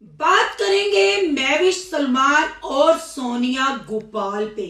बात करेंगे महविश सलमान और सोनिया गोपाल पे।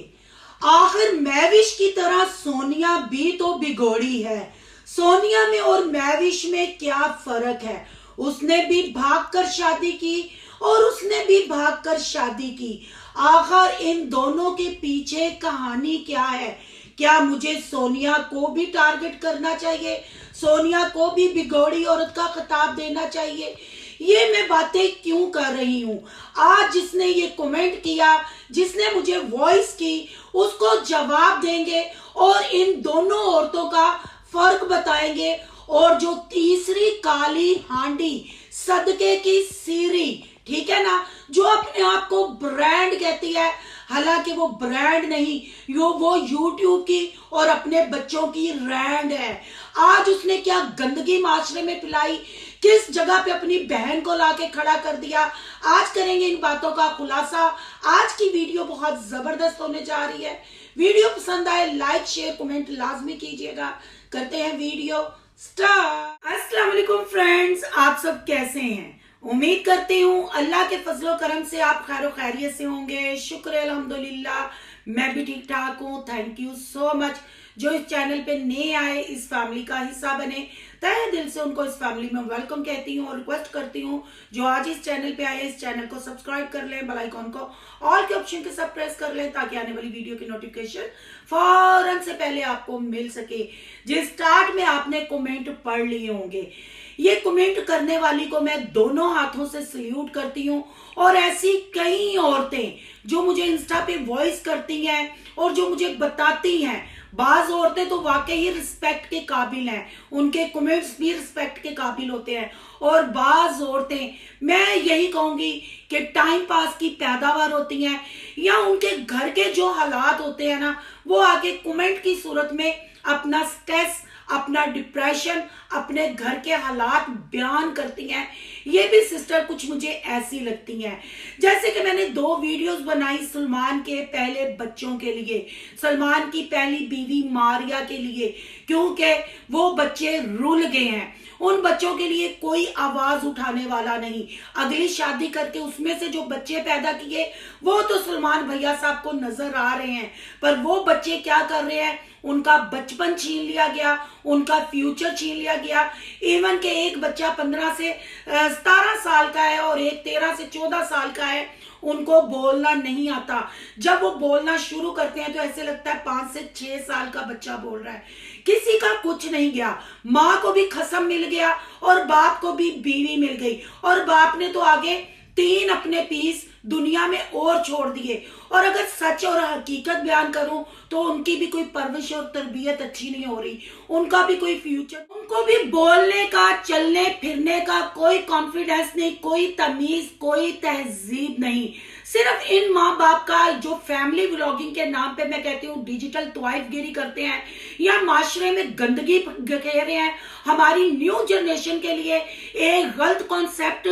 आखिर महविश की तरह सोनिया भी तो बिगोड़ी है। सोनिया में और महविश में क्या फर्क है? उसने भी भागकर शादी की और उसने भी भागकर शादी की। आखिर इन दोनों के पीछे कहानी क्या है? क्या मुझे सोनिया को भी टारगेट करना चाहिए? सोनिया को भी बिगोड़ी औरत का खिताब देना चाहिए? ये मैं बातें क्यों कर रही हूँ? आज जिसने ये कमेंट किया, जिसने मुझे वॉइस की, उसको जवाब देंगे और इन दोनों औरतों का फर्क बताएंगे। और जो तीसरी काली हांडी, सदके की सीरी, ठीक है ना, जो अपने आप को ब्रांड कहती है, हालांकि वो ब्रांड नहीं, वो यूट्यूब की और अपने बच्चों की रैंड है। आज उसने क्या गंदगी माशरे में फैलाई, किस जगह पे अपनी बहन को लाके खड़ा कर दिया, आज करेंगे इन बातों का खुलासा। आज की वीडियो बहुत जबरदस्त होने जा रही है। वीडियो पसंद आए लाइक शेयर कमेंट लाजमी कीजिएगा। करते हैं वीडियो स्टार्ट। अस्सलाम वालेकुम फ्रेंड्स, आप सब कैसे हैं? उम्मीद करती हूँ अल्लाह के फजलो करम से आप खैर खैरियत से होंगे। शुक्र अल्हम्दुलिल्लाह, मैं भी ठीक ठाक हूँ। Thank you so much. जो इस चैनल पे नए आए, इस फैमिली का हिस्सा बने, तहे दिल से उनको इस फैमिली में वेलकम कहती हूँ और रिक्वेस्ट करती हूँ जो आज इस चैनल पे आए, इस चैनल को सब्सक्राइब कर लें, बेल आइकॉन को ऑल के ऑप्शन के साथ प्रेस कर लें ताकि आने वाली वीडियो की नोटिफिकेशन फौरन से पहले आपको मिल सके। जिस स्टार्ट में आपने कमेंट पढ़ लिए होंगे, ये कमेंट करने वाली को मैं दोनों हाथों से सल्यूट करती हूँ। और ऐसी कई औरतें जो मुझे इंस्टा पे वॉइस करती हैं और जो मुझे बताती हैं, बाज औरतें तो वाकई ही रिस्पेक्ट के काबिल हैं, उनके कमेंट्स भी रिस्पेक्ट के काबिल होते हैं। और बाज औरतें, मैं यही कहूंगी कि टाइम पास की पैदावार होती हैं या उनके घर के जो हालात होते हैं ना, वो आगे कमेंट की सूरत में अपना स्ट्रेस, अपना डिप्रेशन, अपने घर के हालात बयान करती हैं। ये भी सिस्टर कुछ मुझे ऐसी लगती हैं। जैसे कि मैंने 2 वीडियोस बनाई सलमान के पहले बच्चों के लिए, सलमान की पहली बीवी मारिया के लिए, क्योंकि वो बच्चे रुल गए हैं। उन बच्चों के लिए कोई आवाज उठाने वाला नहीं। अगली शादी करके उसमें से जो बच्चे पैदा किए वो तो सलमान भैया साहब को नजर आ रहे हैं, पर वो बच्चे क्या कर रहे हैं? उनका बचपन छीन लिया गया, उनका फ्यूचर छीन लिया गया। इवन के एक बच्चा 15 से 17 साल का है और एक 13 से 14 साल का है। उनको बोलना नहीं आता। जब वो बोलना शुरू करते हैं तो ऐसे लगता है 5 से 6 साल का बच्चा बोल रहा है। किसी का कुछ नहीं गया, माँ को भी खसम मिल गया और बाप को भी बीवी मिल गई। और बाप ने तो आगे 3 अपने पीस दुनिया में और छोड़ दिए। और अगर सच और हकीकत बयान करूं तो उनकी भी कोई परवरिश और तरबियत अच्छी नहीं हो रही, उनका भी कोई फ्यूचर, उनको भी बोलने का, चलने फिरने का कोई कॉन्फिडेंस नहीं, कोई तमीज, कोई तहजीब नहीं। सिर्फ इन माँ बाप का जो फैमिली व्लॉगिंग के नाम पे मैं कहती हूँ डिजिटल तवाइफगिरी करते हैं या माशरे में गंदगी घेर रहे हैं, हमारी न्यू जनरेशन के लिए एक गलत कॉन्सेप्ट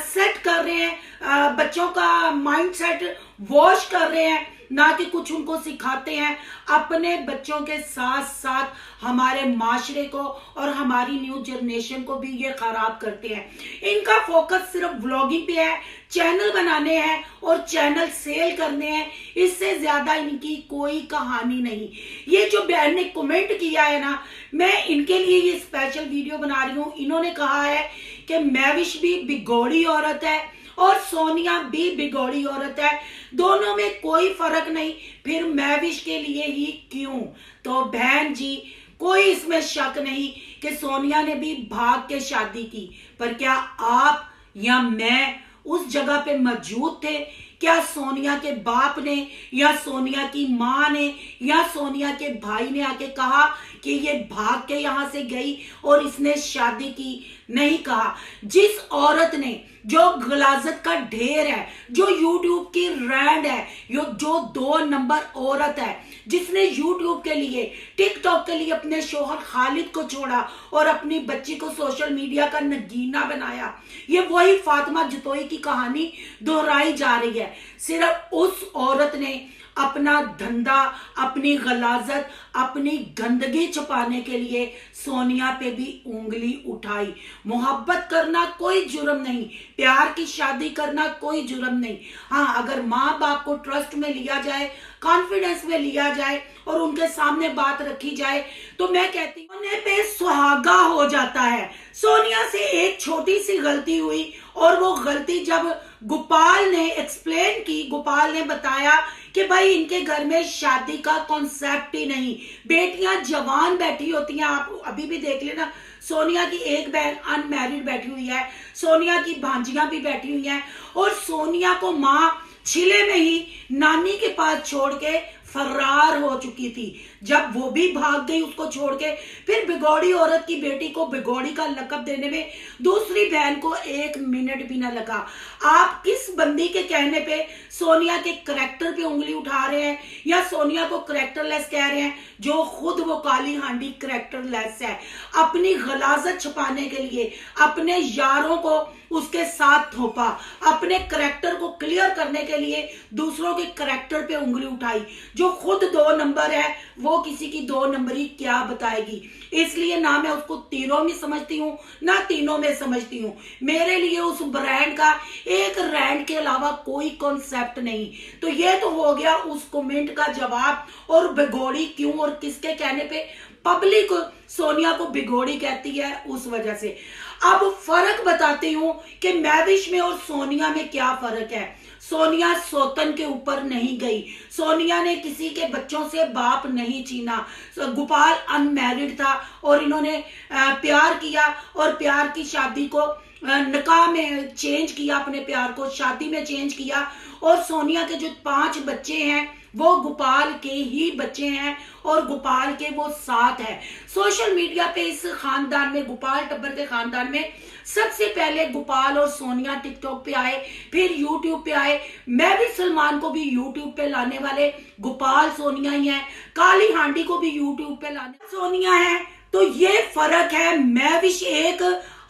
सेट कर रहे हैं, बच्चों का माइंड सेट वॉश कर रहे हैं, ना कि कुछ उनको सिखाते हैं। अपने बच्चों के साथ साथ हमारे माशरे को और हमारी न्यू जनरेशन को भी ये खराब करते हैं। इनका फोकस सिर्फ व्लॉगिंग पे है, चैनल बनाने हैं और चैनल सेल करने हैं, इससे ज्यादा इनकी कोई कहानी नहीं। ये जो बहन ने कमेंट किया है ना, मैं इनके लिए ये स्पेशल वीडियो बना रही हूँ। इन्होंने कहा है कि महविश भी बिगोड़ी औरत है और सोनिया भी बिगोड़ी औरत है, दोनों में कोई फर्क नहीं, फिर महविश के लिए ही क्यों? तो बहन जी, कोई इसमें शक नहीं कि सोनिया ने भी भाग के शादी की, पर क्या आप या मैं उस जगह पे मौजूद थे? क्या सोनिया के बाप ने या सोनिया की माँ ने या सोनिया के भाई ने आके कहा कि ये भाग के यहां से गई और इसने शादी की? नहीं कहा। जिस औरत ने, जो गलाजत का ढेर है, जो यूट्यूब की रैंड है, जो 2 नंबर औरत है, जिसने यूट्यूब के लिए, टिकटॉक के लिए अपने शोहर खालिद को छोड़ा और अपनी बच्ची को सोशल मीडिया का नगीना बनाया, ये वही फातिमा जतोई की कहानी दोहराई जा रही है। सिर्फ उस औरत ने अपना धंधा, अपनी गलाजत, अपनी गंदगी छुपाने के लिए सोनिया पे भी उंगली उठाई। मोहब्बत करना कोई जुर्म नहीं, प्यार की शादी करना कोई जुर्म नहीं। हाँ, अगर माँ बाप को ट्रस्ट में लिया जाए, कॉन्फिडेंस में लिया जाए और उनके सामने बात रखी जाए तो मैं कहती हूँ सोने पे सुहागा हो जाता है। सोनिया से एक छोटी सी गलती हुई और वो गलती जब गोपाल ने एक्सप्लेन की, गोपाल ने बताया कि भाई इनके घर में शादी का कॉन्सेप्ट ही नहीं, बेटियां जवान बैठी होती हैं। आप अभी भी देख लेना, सोनिया की एक बहन अनमैरिड बैठी हुई है, सोनिया की भांजियां भी बैठी हुई हैं और सोनिया को माँ छिले में ही नानी के पास छोड़ के फरार हो चुकी थी। जब वो भी भाग गई उसको छोड़ के, फिर बिगौड़ी औरत की बेटी को बिगौड़ी का लकब देने में दूसरी बहन को 1 मिनट भी ना लगा। आप किस बंदी के कहने पे सोनिया के करैक्टर पे उंगली उठा रहे हैं या सोनिया को करैक्टरलेस कह रहे हैं, जो खुद वो काली हांडी करैक्टरलेस है। अपनी गलाजत छुपाने के लिए अपने यारों को उसके साथ थोपा, अपने करैक्टर को क्लियर करने के लिए दूसरों के करैक्टर पे उंगली उठाई। जो खुद 2 नंबर है वो किसी की 2 नंबरी क्या बताएगी। इसलिए ना मैं उसको तीनों में समझती हूँ ना तीनों में समझती हूँ। मेरे लिए उस ब्रांड का एक रैंड के अलावा कोई कॉन्सेप्ट नहीं। तो ये तो हो गया उस कमेंट का जवाब। और बिगोड़ी क्यों और किसके कहने पे पब्लिक सोनिया को बिगोड़ी कहती है, उस वजह से। अब फर्क बताती हूँ कि महविश में और सोनिया में क्या फर्क है। सोनिया सौतन के ऊपर नहीं गई, सोनिया ने किसी के बच्चों से बाप नहीं छीना। गोपाल अनमैरिड था और इन्होंने प्यार किया और प्यार की शादी को निकाह में चेंज किया, अपने प्यार को शादी में चेंज किया। और सोनिया के जो 5 बच्चे हैं वो गोपाल के ही बच्चे हैं और गोपाल के वो साथ है। सोशल मीडिया पे इस खानदान में, गोपाल टब्बर के खानदान में सबसे पहले गोपाल और सोनिया टिकटॉक पे आए, फिर यूट्यूब पे आए। मैं भी सलमान को भी यूट्यूब पे लाने वाले गोपाल सोनिया ही हैं, काली हांडी को भी यूट्यूब पे लाने सोनिया है। तो ये फर्क है। मैं भी एक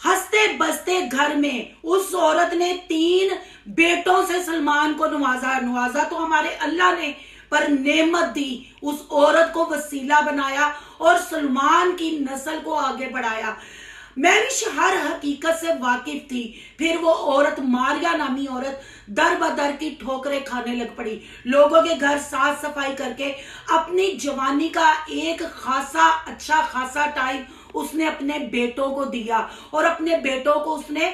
हंसते बसते घर में उस औरत ने 3 बेटों से सलमान को नवाजा तो हमारे अल्लाह ने, पर नेमत दी, उस औरत को वसीला बनाया और सलमान की नस्ल को आगे बढ़ाया। मैं भी हर हकीकत से वाकिफ थी। फिर वो औरत, मारिया नामी औरत, दर बदर की ठोकरें खाने लग पड़ी। लोगों के घर साफ सफाई करके अपनी जवानी का एक अच्छा खासा टाइम उसने अपने बेटों को दिया और अपने बेटों को उसने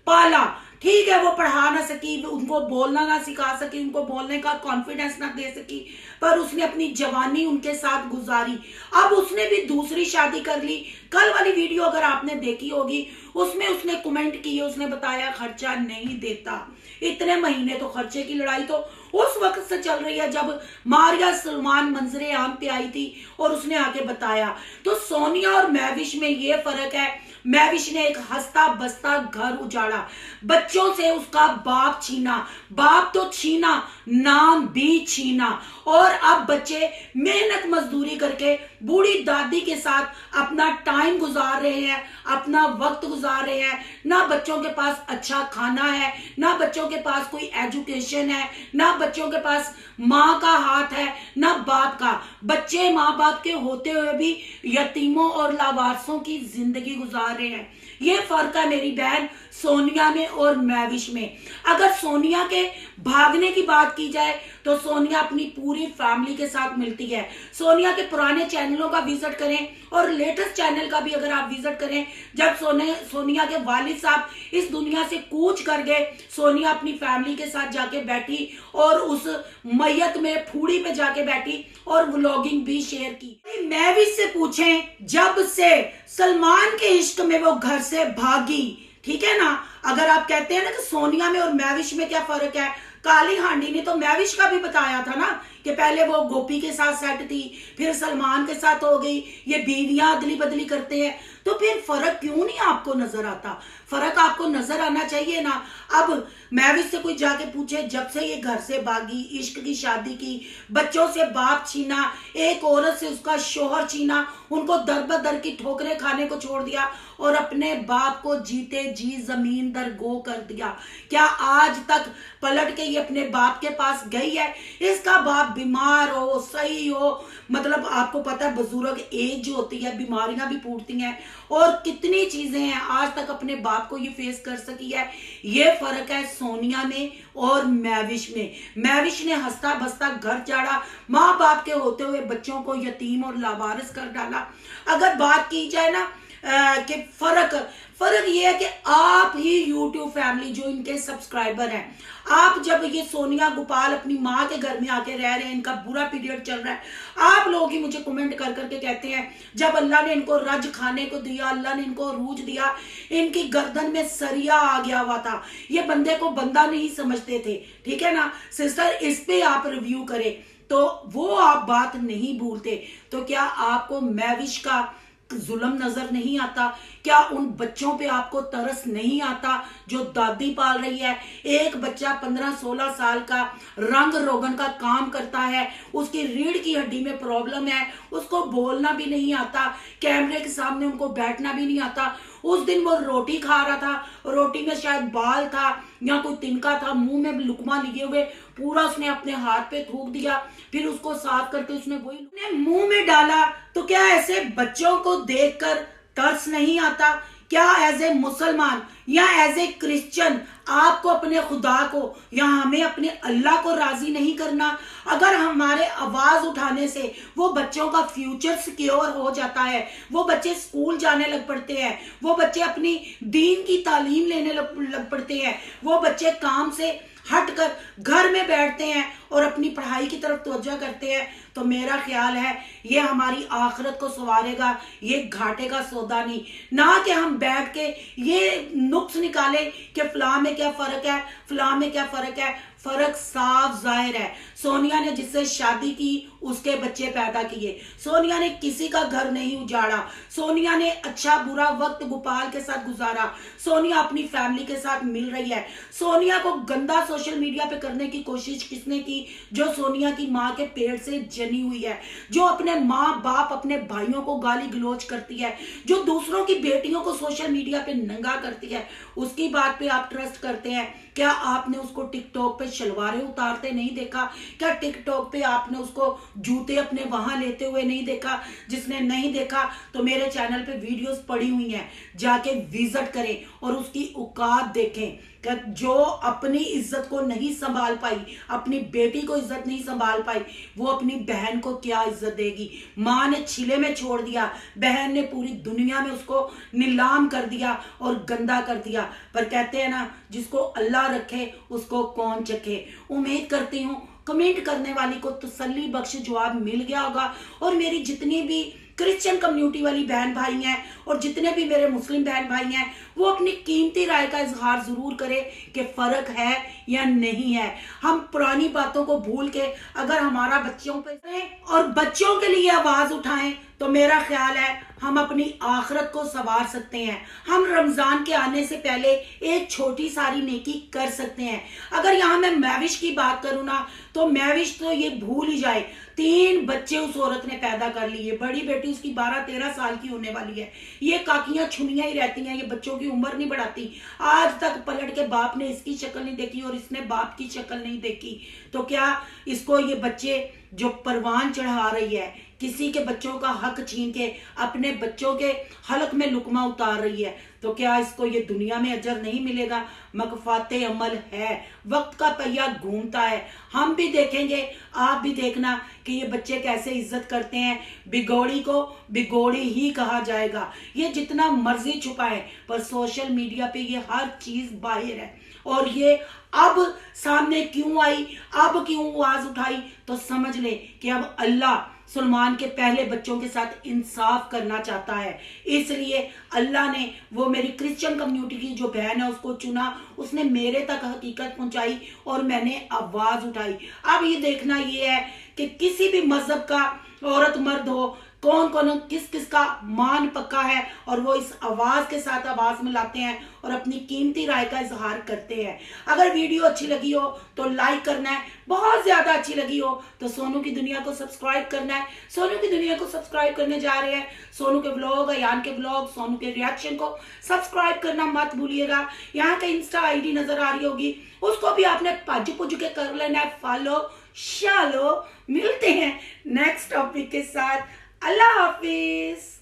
पाला। ठीक है, वो पढ़ा ना सकी, उनको बोलना ना सिखा सकी, उनको बोलने का कॉन्फिडेंस ना दे सकी, पर उसने अपनी जवानी उनके साथ गुजारी। अब उसने भी दूसरी शादी कर ली। कल वाली वीडियो अगर आपने देखी होगी, उसमें उसने कमेंट किए, उसने बताया खर्चा नहीं देता। इतने महीने तो खर्चे की लड़ाई तो उस वक्त से चल रही है जब मारिया सलमान मंजरे आम पे आई थी और उसने आके बताया। तो सोनिया और महविश में ये फर्क है। महविश ने एक हंसता बसता घर उजाड़ा, बच्चों से उसका बाप छीना, बाप तो छीना, नाम भी छीना। और अब बच्चे मेहनत मजदूरी करके बूढ़ी दादी के साथ अपना टाइम गुजार रहे हैं, अपना वक्त गुजार रहे हैं। ना बच्चों के पास अच्छा खाना है, ना बच्चों के पास कोई एजुकेशन है, ना बच्चों के पास माँ का हाथ है, ना बाप का। बच्चे माँ बाप के होते हुए भी यतीमों और लावारसों की जिंदगी गुजार रहे हैं। ये फर्क है मेरी बहन सोनिया में और महविश में। अगर सोनिया के भागने की बात की जाए तो सोनिया अपनी पूरी फैमिली के साथ मिलती है। सोनिया के पुराने चैनलों का विजिट करें और लेटेस्ट चैनल का भी अगर आप विजिट करें, जब सोनिया के वालिद साहब इस दुनिया से कूच कर गए, सोनिया अपनी फैमिली के साथ जाके बैठी और उस मैयत में फूड़ी पे जाके बैठी और व्लॉगिंग भी शेयर की। महविश से पूछें, जब से सलमान के इश्क में वो घर से भागी, ठीक है ना। अगर आप कहते हैं ना कि सोनिया में और महविश में क्या फर्क है, काली हांडी ने तो महविश का भी बताया था ना कि पहले वो गोपी के साथ सेट थी, फिर सलमान के साथ हो गई, ये बीवियां अदली बदली करते हैं। तो फिर फर्क क्यों नहीं आपको नजर आता? फर्क आपको नजर आना चाहिए ना। अब महविश से कोई जाके पूछे, जब से ये घर से भागी, इश्क की शादी की, बच्चों से बाप छीना, एक औरत से उसका शोहर छीना, उनको दर बदर की ठोकरें खाने को छोड़ दिया और अपने बाप को जीते जी जमीन दर गो कर दिया। क्या आज तक पलट के ये अपने बाप के पास गई है? इसका बाप आप बीमार हो, सही हो, मतलब आपको पता है बुजुर्ग एज जो होती है बीमारियां भी फूटती हैं और कितनी चीजें हैं, आज तक अपने बाप को ये फेस कर सकी है। ये फर्क है सोनिया में और महविश में। महविश ने हंसता बसता घर चाड़ा, माँ बाप के होते हुए बच्चों को यतीम और लावारिस कर डाला। अगर बात की जाए ना कि फर्क ये है कि आप ही यूट्यूब फैमिली जो इनके सब्सक्राइबर हैं, आप जब ये सोनिया गोपाल अपनी माँ के घर में आके रह रहे हैं, इनका बुरा पीरियड चल रहा है, आप लोग ही मुझे कमेंट कर करके कहते हैं जब अल्लाह ने इनको रज खाने को दिया, अल्लाह ने इनको रूज दिया, इनकी गर्दन में सरिया आ गया हुआ था, ये बंदे को बंदा नहीं समझते थे। ठीक है ना सिस्टर, इस पे आप रिव्यू करें तो वो आप बात नहीं भूलते। तो क्या आपको महविश का जुल्म नजर नहीं आता? क्या उन बच्चों पे आपको तरस नहीं आता जो दादी पाल रही है? एक बच्चा 15-16 साल का रंग रोगन का काम करता है, उसकी रीढ़ की हड्डी में प्रॉब्लम है, उसको बोलना भी नहीं आता, कैमरे के सामने उनको बैठना भी नहीं आता। उस दिन वो रोटी खा रहा था, रोटी में शायद बाल था या कोई तिनका था, मुंह में लुकमा लिए हुए पूरा उसने अपने हाथ पे थूक दिया, फिर उसको साफ करके उसने वही मुंह में डाला। तो क्या ऐसे बच्चों को देखकर तरस नहीं आता? क्या एज ए मुसलमान या एज ए क्रिश्चियन आपको अपने खुदा को या हमें अपने अल्लाह को राजी नहीं करना? अगर हमारे आवाज उठाने से वो बच्चों का फ्यूचर सिक्योर हो जाता है, वो बच्चे स्कूल जाने लग पड़ते हैं, वो बच्चे अपनी दीन की तालीम लेने लग पड़ते हैं, वो बच्चे काम से हटकर घर में बैठते हैं और अपनी पढ़ाई की तरफ तवज्जो करते हैं, तो मेरा ख्याल है ये हमारी आखिरत को संवारेगा, ये घाटे का सौदा नहीं। ना कि हम बैठ के ये नुक्स निकाले कि फलां में क्या फर्क है, फलां में क्या फर्क है। फर्क साफ जाहिर है। सोनिया ने जिससे शादी की उसके बच्चे पैदा किए, सोनिया ने किसी का घर नहीं उजाड़ा, सोनिया ने अच्छा बुरा वक्त गोपाल के साथ गुजारा, सोनिया अपनी फैमिली के साथ मिल रही है। सोनिया को गंदा सोशल मीडिया पे करने की कोशिश किसने की? जो सोनिया की माँ के पेट से जनी हुई है, जो अपने माँ बाप अपने भाइयों को गाली गलौज करती है, जो दूसरों की बेटियों को सोशल मीडिया पे नंगा करती है, उसकी बात पे आप ट्रस्ट करते हैं? क्या आपने उसको टिकटॉक पे शलवारें उतारते नहीं देखा? क्या टिकटॉक पे आपने उसको जूते अपने वहां लेते हुए नहीं देखा? जिसने नहीं देखा तो मेरे चैनल पे वीडियोस पड़ी हुई हैं, जाके विजिट करें और उसकी औकात देखें कि जो अपनी इज्जत को नहीं संभाल पाई, अपनी बेटी को इज्जत नहीं संभाल पाई, वो अपनी बहन को क्या इज्जत देगी? माँ ने छिले में छोड़ दिया, बहन ने पूरी दुनिया में उसको नीलाम कर दिया और गंदा कर दिया। पर कहते हैं ना, जिसको अल्लाह रखे उसको कौन चखे। उम्मीद करती हूँ कमेंट करने वाली को तसल्ली बख्श जवाब मिल गया होगा, और मेरी जितनी भी क्रिश्चियन कम्युनिटी वाली बहन भाई हैं और जितने भी मेरे मुस्लिम बहन भाई हैं, वो अपनी कीमती राय का इजहार जरूर करें कि फर्क है या नहीं है। हम पुरानी बातों को भूल के अगर हमारा बच्चों पे और बच्चों के लिए आवाज उठाएं तो मेरा ख्याल है हम अपनी आखिरत को संवार सकते हैं। हम रमजान के आने से पहले एक छोटी सारी नेकी कर सकते हैं। अगर यहाँ मैं महविश की बात करूँ ना, तो महविश तो ये भूल ही जाए, 3 बच्चे उस औरत ने पैदा कर लिए, बड़ी बेटी उसकी 12-13 साल की होने वाली है। ये काकियां छुनियां ही रहती हैं, ये बच्चों की उम्र नहीं बढ़ाती। आज तक पलट के बाप ने इसकी शक्ल नहीं देखी और इसने बाप की शक्ल नहीं देखी। तो क्या इसको ये बच्चे जो परवान चढ़ा रही है, किसी के बच्चों का हक छीन के अपने बच्चों के हलक में लुकमा उतार रही है, तो क्या इसको ये दुनिया में अजर नहीं मिलेगा? मकफाते अमल है, वक्त का पहिया घूमता है। हम भी देखेंगे, आप भी देखना कि ये बच्चे कैसे इज्जत करते हैं। बिगोड़ी को बिगोड़ी ही कहा जाएगा, ये जितना मर्जी छुपाए, पर सोशल मीडिया पे ये हर चीज बाहर है। और ये अब सामने क्यों आई, अब क्यों आवाज उठाई, तो समझ ले कि अब अल्लाह सलमान के पहले बच्चों के साथ इंसाफ करना चाहता है। इसलिए अल्लाह ने वो मेरी क्रिश्चियन कम्युनिटी की जो बहन है उसको चुना, उसने मेरे तक हकीकत पहुंचाई और मैंने आवाज उठाई। अब ये देखना ये है कि किसी भी मजहब का औरत मर्द हो, कौन कौन किस किस का मान पक्का है और वो इस आवाज के साथ आवाज मिलाते हैं और अपनी कीमती राय का इजहार करते हैं। अगर वीडियो अच्छी लगी हो तो लाइक करना है, बहुत ज्यादा अच्छी लगी हो तो सोनू की दुनिया को सब्सक्राइब करना है। सोनू की दुनिया को सब्सक्राइब करने जा रहे हैं, सोनू के ब्लॉग, अयान के ब्लॉग, सोनू के रिएक्शन को सब्सक्राइब करना मत भूलिएगा। यहाँ का इंस्टा आईडी नजर आ रही होगी, उसको भी आपने भज पुज के कर लेना है फॉलो। शालो, मिलते हैं नेक्स्ट टॉपिक के साथ। अल्लाह हाफिज।